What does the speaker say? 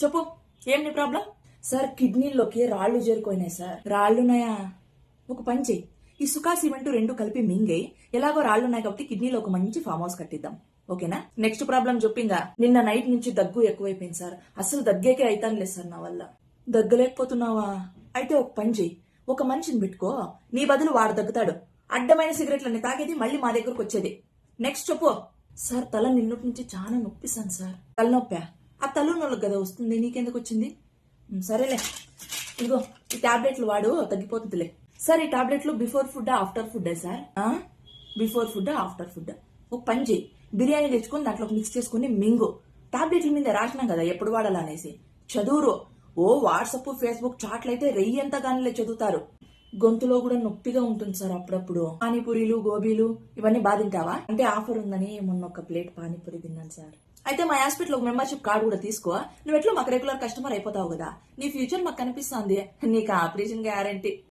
చెప్పు, ఏం నీ ప్రాబ్లం? సార్, కిడ్నీలోకి రాళ్లు చేరుకోయినాయి సార్. రాళ్లున్నాయా? ఒక పని చెయ్యి, ఈ సుఖా సిమెంట్ రెండు కలిపి మింగే, ఎలాగో రాళ్లున్నాయి కాబట్టి కిడ్నీలో ఒక మంచి ఫామ్ హౌస్ కట్టిద్దాం. ఓకేనా? నెక్స్ట్ ప్రాబ్లం చెప్పింగా. నిన్న నైట్ నుంచి దగ్గు ఎక్కువైపోయింది సార్. అసలు దగ్గేకే అయితాను లేదు సార్ నా వల్ల. దగ్గలేకపోతున్నావా? అయితే ఒక పని చెయ్యి, ఒక మనిషిని పెట్టుకో, నీ బదులు వాడు దగ్గుతాడు. అడ్డమైన సిగరెట్లన్నీ తాగేది, మళ్ళీ మా దగ్గరకు వచ్చేది. నెక్స్ట్ చెప్పు. సార్, తల నిన్నటి నుంచి చాలా నొప్పిస్తాను సార్. తలనొప్పా? ఆ తలనొల్లకి కదా వస్తుంది, నీకెందుకు వచ్చింది? సరేలే, ఇదిగో ఈ టాబ్లెట్లు వాడు, తగ్గిపోతుందిలే. సార్, ఈ టాబ్లెట్లు before food after food sir? Before food after food. ఒక పని చేయి, బిర్యానీ తెచ్చుకొని దాంట్లో మిక్స్ చేసుకుని మింగు. టాబ్లెట్ల మీద రాసినాం కదా ఎప్పుడు వాడాలనేసి. చదువురు. ఓ వాట్సాప్ ఫేస్బుక్ చాట్లు అయితే రెయ్యంతా గానిలే చదువుతారు. గొంతులో కూడా నొప్పిగా ఉంటుంది సార్ అప్పుడప్పుడు. పానీపూరీలు, గోబీలు ఇవన్నీ బాగా తింటావా? అంటే ఆఫర్ ఉందని మొన్న ఒక ప్లేట్ పానీపూరి తిన్నాను సార్. అయితే మా హాస్పిటల్ ఒక మెంబర్షిప్ కార్డు కూడా తీసుకో. నువ్వు ఎట్లా మాకు రెగ్యులర్ కస్టమర్ అయిపోతావు కదా. నీ ఫ్యూచర్ మాకు కనిపిస్తుంది. నీకు ఆపరేషన్ గ్యారంటీ.